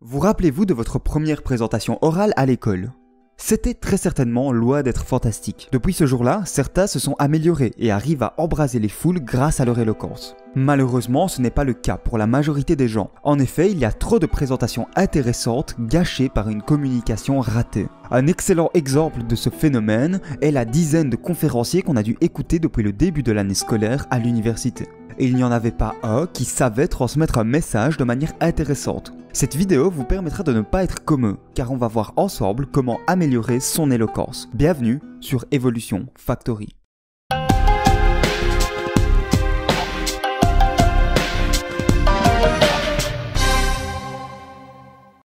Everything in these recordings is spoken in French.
Vous rappelez-vous de votre première présentation orale à l'école? C'était très certainement loin d'être fantastique. Depuis ce jour-là, certains se sont améliorés et arrivent à embraser les foules grâce à leur éloquence. Malheureusement, ce n'est pas le cas pour la majorité des gens. En effet, il y a trop de présentations intéressantes gâchées par une communication ratée. Un excellent exemple de ce phénomène est la dizaine de conférenciers qu'on a dû écouter depuis le début de l'année scolaire à l'université. Et il n'y en avait pas un qui savait transmettre un message de manière intéressante. Cette vidéo vous permettra de ne pas être comme eux, car on va voir ensemble comment améliorer son éloquence. Bienvenue sur Evolution Factory.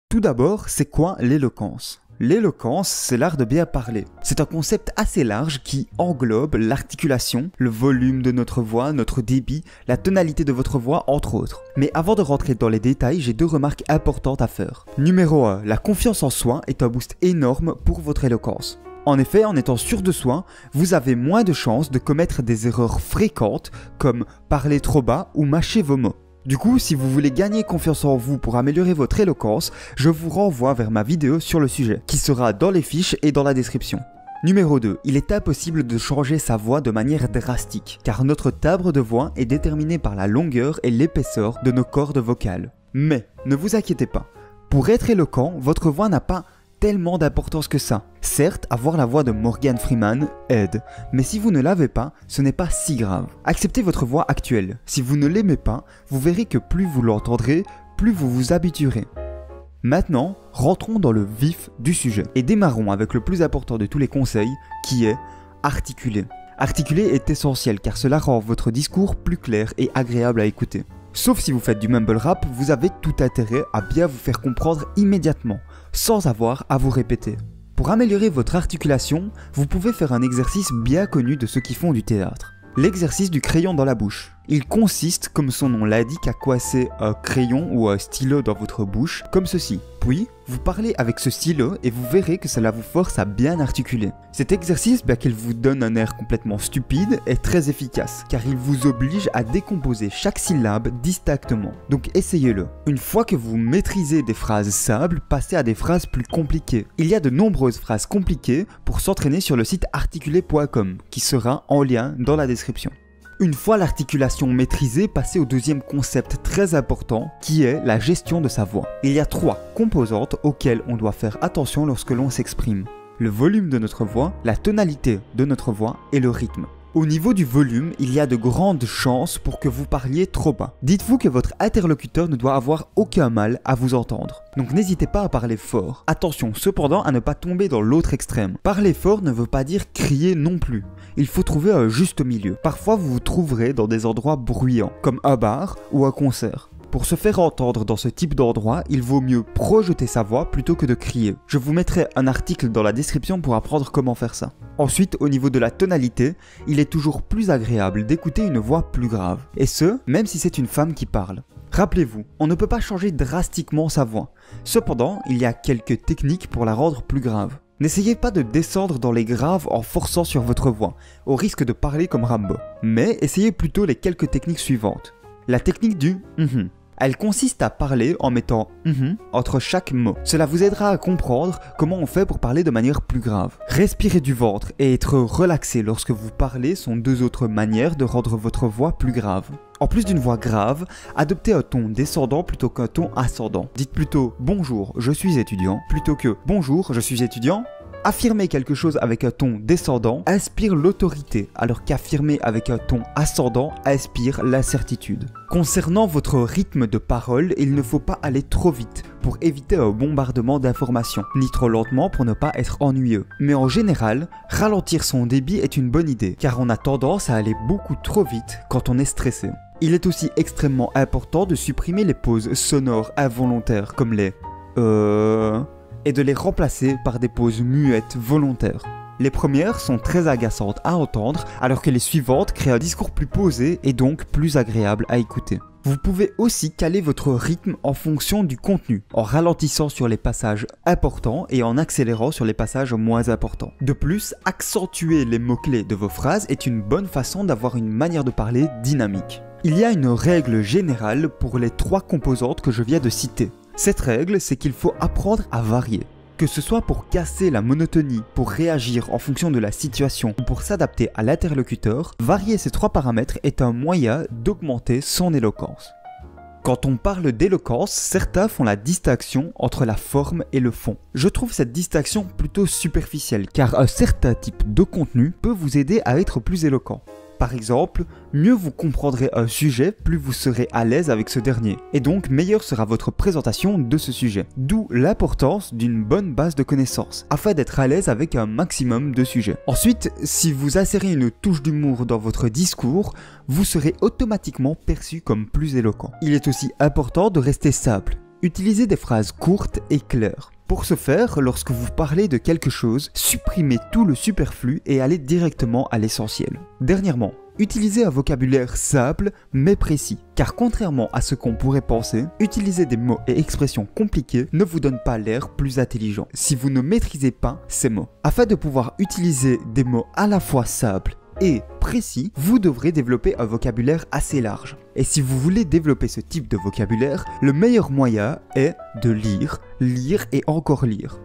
Tout d'abord, c'est quoi l'éloquence ? L'éloquence, c'est l'art de bien parler. C'est un concept assez large qui englobe l'articulation, le volume de notre voix, notre débit, la tonalité de votre voix, entre autres. Mais avant de rentrer dans les détails, j'ai deux remarques importantes à faire. Numéro 1, la confiance en soi est un boost énorme pour votre éloquence. En effet, en étant sûr de soi, vous avez moins de chances de commettre des erreurs fréquentes comme parler trop bas ou mâcher vos mots. Du coup, si vous voulez gagner confiance en vous pour améliorer votre éloquence, je vous renvoie vers ma vidéo sur le sujet, qui sera dans les fiches et dans la description. Numéro 2, il est impossible de changer sa voix de manière drastique, car notre timbre de voix est déterminé par la longueur et l'épaisseur de nos cordes vocales. Mais, ne vous inquiétez pas, pour être éloquent, votre voix n'a pas tellement d'importance que ça. Certes, avoir la voix de Morgan Freeman aide, mais si vous ne l'avez pas, ce n'est pas si grave. Acceptez votre voix actuelle. Si vous ne l'aimez pas, vous verrez que plus vous l'entendrez, plus vous vous habituerez. Maintenant, rentrons dans le vif du sujet et démarrons avec le plus important de tous les conseils, qui est articuler. Articuler est essentiel car cela rend votre discours plus clair et agréable à écouter. Sauf si vous faites du mumble rap, vous avez tout intérêt à bien vous faire comprendre immédiatement, sans avoir à vous répéter. Pour améliorer votre articulation, vous pouvez faire un exercice bien connu de ceux qui font du théâtre. L'exercice du crayon dans la bouche. Il consiste, comme son nom l'indique, à coincer un crayon ou un stylo dans votre bouche, comme ceci. Puis, vous parlez avec ce stylo et vous verrez que cela vous force à bien articuler. Cet exercice, bien qu'il vous donne un air complètement stupide, est très efficace, car il vous oblige à décomposer chaque syllabe distinctement. Donc essayez-le. Une fois que vous maîtrisez des phrases simples, passez à des phrases plus compliquées. Il y a de nombreuses phrases compliquées pour s'entraîner sur le site articuler.com, qui sera en lien dans la description. Une fois l'articulation maîtrisée, passez au deuxième concept très important qui est la gestion de sa voix. Il y a 3 composantes auxquelles on doit faire attention lorsque l'on s'exprime. Le volume de notre voix, la tonalité de notre voix et le rythme. Au niveau du volume, il y a de grandes chances pour que vous parliez trop bas. Dites-vous que votre interlocuteur ne doit avoir aucun mal à vous entendre. Donc n'hésitez pas à parler fort. Attention cependant à ne pas tomber dans l'autre extrême. Parler fort ne veut pas dire crier non plus. Il faut trouver un juste milieu. Parfois vous vous trouverez dans des endroits bruyants, comme un bar ou un concert. Pour se faire entendre dans ce type d'endroit, il vaut mieux projeter sa voix plutôt que de crier. Je vous mettrai un article dans la description pour apprendre comment faire ça. Ensuite, au niveau de la tonalité, il est toujours plus agréable d'écouter une voix plus grave. Et ce, même si c'est une femme qui parle. Rappelez-vous, on ne peut pas changer drastiquement sa voix. Cependant, il y a quelques techniques pour la rendre plus grave. N'essayez pas de descendre dans les graves en forçant sur votre voix, au risque de parler comme Rambo. Mais essayez plutôt les quelques techniques suivantes. La technique du Elle consiste à parler en mettant entre chaque mot. Cela vous aidera à comprendre comment on fait pour parler de manière plus grave. Respirer du ventre et être relaxé lorsque vous parlez sont deux autres manières de rendre votre voix plus grave. En plus d'une voix grave, adoptez un ton descendant plutôt qu'un ton ascendant. Dites plutôt « Bonjour, je suis étudiant » plutôt que « Bonjour, je suis étudiant ». Affirmer quelque chose avec un ton descendant inspire l'autorité, alors qu'affirmer avec un ton ascendant inspire l'incertitude. Concernant votre rythme de parole, il ne faut pas aller trop vite pour éviter un bombardement d'informations, ni trop lentement pour ne pas être ennuyeux. Mais en général, ralentir son débit est une bonne idée, car on a tendance à aller beaucoup trop vite quand on est stressé. Il est aussi extrêmement important de supprimer les pauses sonores involontaires comme les et de les remplacer par des pauses muettes volontaires. Les premières sont très agaçantes à entendre, alors que les suivantes créent un discours plus posé et donc plus agréable à écouter. Vous pouvez aussi caler votre rythme en fonction du contenu, en ralentissant sur les passages importants et en accélérant sur les passages moins importants. De plus, accentuer les mots-clés de vos phrases est une bonne façon d'avoir une manière de parler dynamique. Il y a une règle générale pour les 3 composantes que je viens de citer. Cette règle, c'est qu'il faut apprendre à varier. Que ce soit pour casser la monotonie, pour réagir en fonction de la situation ou pour s'adapter à l'interlocuteur, varier ces 3 paramètres est un moyen d'augmenter son éloquence. Quand on parle d'éloquence, certains font la distinction entre la forme et le fond. Je trouve cette distinction plutôt superficielle car un certain type de contenu peut vous aider à être plus éloquent. Par exemple, mieux vous comprendrez un sujet, plus vous serez à l'aise avec ce dernier. Et donc, meilleure sera votre présentation de ce sujet. D'où l'importance d'une bonne base de connaissances, afin d'être à l'aise avec un maximum de sujets. Ensuite, si vous insérez une touche d'humour dans votre discours, vous serez automatiquement perçu comme plus éloquent. Il est aussi important de rester simple. Utilisez des phrases courtes et claires. Pour ce faire, lorsque vous parlez de quelque chose, supprimez tout le superflu et allez directement à l'essentiel. Dernièrement, utilisez un vocabulaire simple mais précis, car contrairement à ce qu'on pourrait penser, utiliser des mots et expressions compliqués ne vous donne pas l'air plus intelligent si vous ne maîtrisez pas ces mots. Afin de pouvoir utiliser des mots à la fois simples et précis, vous devrez développer un vocabulaire assez large. Et si vous voulez développer ce type de vocabulaire, le meilleur moyen est de lire, lire et encore lire.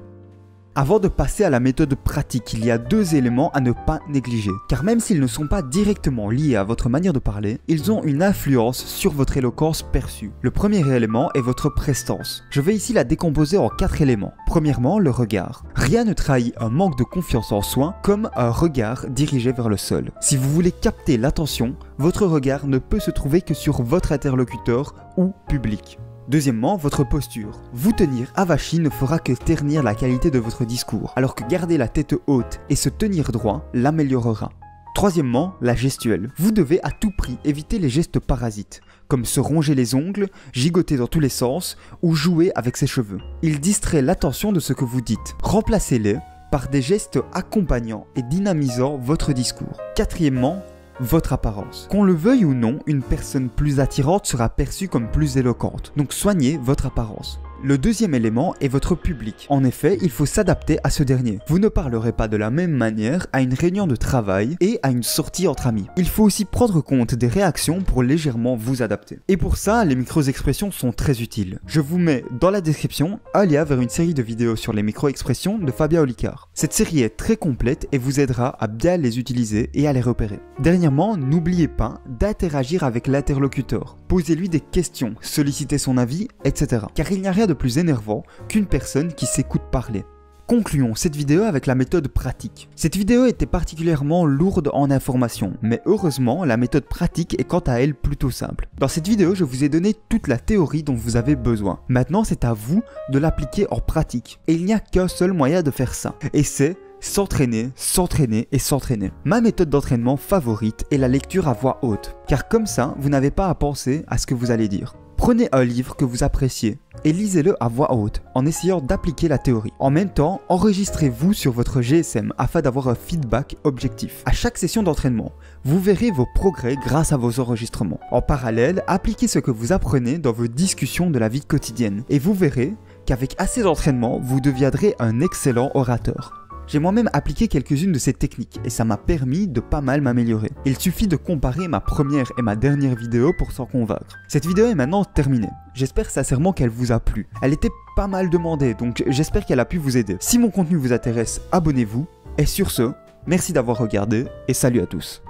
Avant de passer à la méthode pratique, il y a 2 éléments à ne pas négliger, car même s'ils ne sont pas directement liés à votre manière de parler, ils ont une influence sur votre éloquence perçue. Le premier élément est votre prestance. Je vais ici la décomposer en 4 éléments. Premièrement, le regard. Rien ne trahit un manque de confiance en soi comme un regard dirigé vers le sol. Si vous voulez capter l'attention, votre regard ne peut se trouver que sur votre interlocuteur ou public. Deuxièmement, votre posture. Vous tenir avachi ne fera que ternir la qualité de votre discours, alors que garder la tête haute et se tenir droit l'améliorera. Troisièmement, la gestuelle. Vous devez à tout prix éviter les gestes parasites, comme se ronger les ongles, gigoter dans tous les sens ou jouer avec ses cheveux. Ils distraient l'attention de ce que vous dites. Remplacez-les par des gestes accompagnant et dynamisant votre discours. Quatrièmement, votre apparence. Qu'on le veuille ou non, une personne plus attirante sera perçue comme plus éloquente. Donc soignez votre apparence. Le deuxième élément est votre public. En effet, il faut s'adapter à ce dernier. Vous ne parlerez pas de la même manière à une réunion de travail et à une sortie entre amis. Il faut aussi prendre compte des réactions pour légèrement vous adapter. Et pour ça, les micro-expressions sont très utiles. Je vous mets dans la description un lien vers une série de vidéos sur les micro-expressions de Fabien Olicard. Cette série est très complète et vous aidera à bien les utiliser et à les repérer. Dernièrement, n'oubliez pas d'interagir avec l'interlocuteur. Posez-lui des questions, sollicitez son avis, etc. Car il n'y a rien de plus énervant qu'une personne qui s'écoute parler. Concluons cette vidéo avec la méthode pratique. Cette vidéo était particulièrement lourde en informations, mais heureusement la méthode pratique est quant à elle plutôt simple. Dans cette vidéo, je vous ai donné toute la théorie dont vous avez besoin. Maintenant, c'est à vous de l'appliquer en pratique. Et il n'y a qu'un seul moyen de faire ça, et c'est s'entraîner, s'entraîner et s'entraîner. Ma méthode d'entraînement favorite est la lecture à voix haute, car comme ça, vous n'avez pas à penser à ce que vous allez dire. Prenez un livre que vous appréciez et lisez-le à voix haute en essayant d'appliquer la théorie. En même temps, enregistrez-vous sur votre GSM afin d'avoir un feedback objectif. À chaque session d'entraînement, vous verrez vos progrès grâce à vos enregistrements. En parallèle, appliquez ce que vous apprenez dans vos discussions de la vie quotidienne et vous verrez qu'avec assez d'entraînement, vous deviendrez un excellent orateur. J'ai moi-même appliqué quelques-unes de ces techniques et ça m'a permis de pas mal m'améliorer. Il suffit de comparer ma première et ma dernière vidéo pour s'en convaincre. Cette vidéo est maintenant terminée. J'espère sincèrement qu'elle vous a plu. Elle était pas mal demandée, donc j'espère qu'elle a pu vous aider. Si mon contenu vous intéresse, abonnez-vous. Et sur ce, merci d'avoir regardé et salut à tous.